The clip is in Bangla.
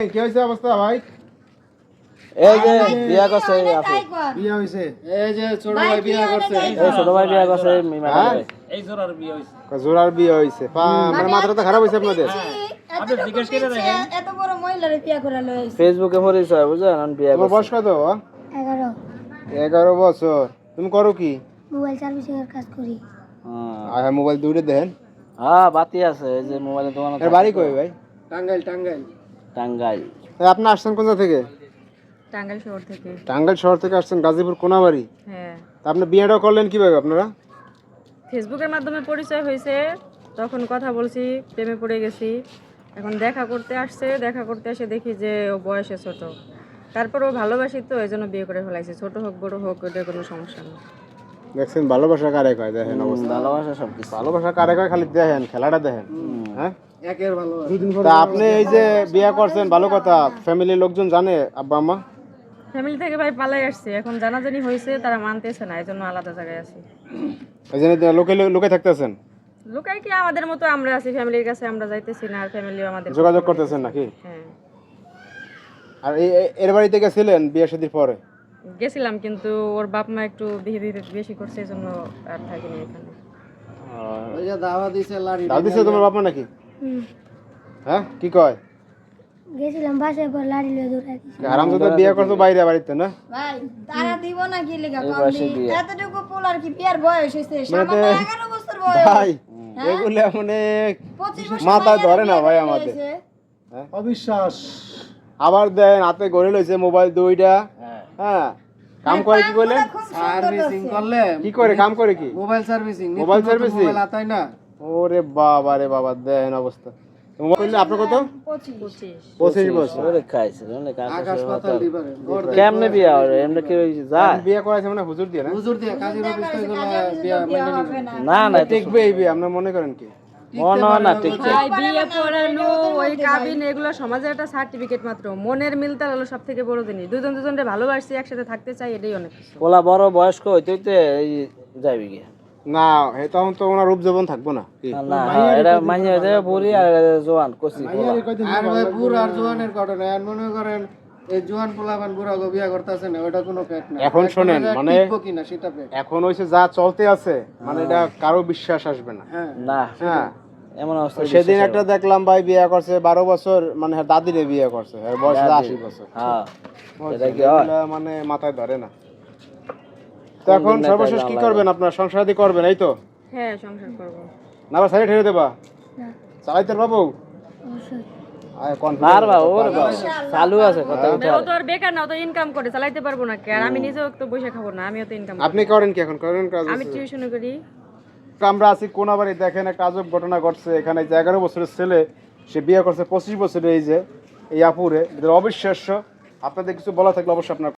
কি হইছে অবস্থা ভাই? এই যে বিয়া করছে আপু, বিয়ে হইছে? এই যে ছোট ভাই বিয়া করছে। এই ছোট ভাই বিয়া করছে হ্যাঁ? এই জোরার বিয়ে হইছে। জোরার বিয়ে হইছে। মানে মাথাটা তো খারাপ হইছে আপনাদের। আপনি জিজ্ঞেস করে দেখেন। এত বড় মহিলারে বিয়া করে লইছে। ফেসবুকে পরিচয় বুঝছেন, আমি বিয়া তোমার বয়স করছি। কত? 11 11 বছর। তুমি করো কি? মোবাইল সার্ভিসিং এর কাজ করি। আর মোবাইল দুইটা দেন। হ্যাঁ বাতি আছে, এই যে মোবাইলের দোকানে। এর বাড়ি কই ভাই? টাঙ্গাইল। টাঙ্গাইল। আপনি আসছেন কোথা থেকে? টাঙ্গাইল শহর থেকে। টাঙ্গাইল শহর থেকে আসছেন গাজীপুর কোনাবাড়ি। হ্যাঁ, তা আপনি বিয়েটা করলেন কিভাবে আপনারা? ফেসবুকের মাধ্যমে পরিচয় হয়েছে, তখন কথা বলছি, প্রেমে পড়ে গেছি। এখন দেখা করতে আসছে, দেখা করতে এসে দেখি যে ও বয়সে ছোট, তারপর ও ভালোবাসি তো এই জন্য বিয়ে করে ফেলাইছে। ছোট হোক বড় হোক ওটা কোনো সমস্যা নেই। দেখছেন ভালোবাসা কারে কয়, দেখেন অবস্থা। ভালোবাসা সবকিছু। ভালোবাসা কারে কয় খালি দেখেন, খেলাটা দেখেন। হ্যাঁ? একের ভালো। তা আপনি এই যে বিয়ে করছেন ভালো কথা, ফ্যামিলির লোকজন জানে আব্বা আম্মা? ফ্যামিলি থেকে ভাই পালাই আসছে, এখন জানাজানি হয়েছে, তারা মানতেছে না, এই জন্য আলাদা জায়গায় আছি। এই জন্য লোকে থাকতেছেন, লোকাই কি আমাদের মতো আমরা আছি, ফ্যামিলির কাছে আমরা যাইতেছি না, আর ফ্যামিলিও আমাদের যোগাযোগ করতেছেন নাকি? হ্যাঁ, আর এর বাড়িতে গেছিলেন বিয়ে শাদীর পরে? গেছিলাম, কিন্তু ওর বাপ মা একটু বিয়ে দিতে বেশি করছে, এই জন্য আর থাকিনি এখানে। ওই যে দাওয়া দিছে লাড়ি। দাও দিছে তোমার বাবা নাকি? হ্যাঁ কি কয়? গেছিলাম বাসায় পর লাড়ি লয়ে দৌড়াই দিছি। হারামজাদা বিয়ে করতো বাইরে বাড়িতে না? ভাই তারা দিব না কি লেগা এই কম বয়সে দি। বিয়ে। এতটুকু পোলার কি বিয়ার বয়স হইছে? সামান্য 11 বছর বয়স। ভাই এগুলো মানে 25 বছর মাথায় মাইয়ারে ধরে না বিয়ে ভাই করে আমাদের। লইছে। অবিশ্বাস। আবার দেন হাতে গড়ে লইছে মোবাইল দুইটা। হ্যাঁ কাম করে কি বলে? খুব সুন্দর সার্ভিসিং করছে। করলে কি করে কাম করে কি? Mobile servicing. Mobile servicing? Mobile আতাই না। ওরে বাবা রে বাবা, দেন অবস্থা। মোবাইল করলে আপনার কত? 25। 25 বছর। ওরে খাইছে, অনেক আকাশ পাতাল দিবারে। কেমনে বিয়া হবে? এমনি কি হইছে যায়? বিয়ে করাইছে মানে হুজুর দিয়ে না? হুজুর দিয়া কাজী অফিস থেকে বিয়া বিয়া হবে না। না না, দেখবে এই বিয়ে আপনারা মনে করেন কি? মনে হয় না ঠিক ঠিক। ভাই বিয়ে পড়ানো ওই কাবিন এগুলো সমাজের একটা সার্টিফিকেট মাত্র। মনের মিলটা হলো সব থেকে বড় জিনিস। দুজন দুজনকে ভালোবাসি, একসাথে থাকতে চাই, এটাই অনেক কিছু। ওলা বড় বয়স্ক হইতে হইতে এই যাইবি গিয়া। না তখন তো ওনার রূপ জীবন থাকবো না কি? না এটা মাইনে হয়ে যাবে বুড়ি আর জোয়ান কচি পোলা। আর ভাই বুড় আর জোয়ানের ঘটনা। আর মনে করেন এই জোয়ান পোলাপান বুড়া গো বিয়া করতেছে না, ওটা কোনো ফ্যাক্ট না। এখন শোনেন, মানে টিকবো কিনা সেটা ফ্যাক্ট। এখন হইছে যা চলতে আছে, মানে এটা কারো বিশ্বাস আসবে না। হ্যাঁ। না হ্যাঁ এমন অবস্থা। সেদিন একটা দেখলাম ভাই বিয়ে করছে 12 বছর, মানে দাদিরে বিয়ে করছে, এর বয়স 80 বছর। হ্যাঁ এটা কি হয়? এগুলা মানে মাথায় ধরে না। তো এখন সর্বশেষ কি করবেন আপনার? সংসারাদি করবেন এই তো? হ্যাঁ, সংসার করব। না বা সাইড ঠেলে দেবা? না, চালাইতে পারবো? অবশ্যই। আয় আর বা ওর বা চালু আছে কথা উঠে। ও তো আর বেকার না, ও তো ইনকাম করে, চালাইতে পারবো না কে? আর আমি নিজেও তো বসে খাবো না, আমিও তো ইনকাম করি। আপনি করেন কি এখন? করেন কাজ? আমি টিউশন করি। আমরা আছি কোনাবাড়ি, দেখেন একটা আজব ঘটনা ঘটছে এখানে। যে 11 বছরের ছেলে, সে বিয়ে করছে 25 বছরে, এই যে এই আপুরে, এদের অবিশ্বাস্য। আপনাদের কিছু বলা থাকলে অবশ্যই আপনার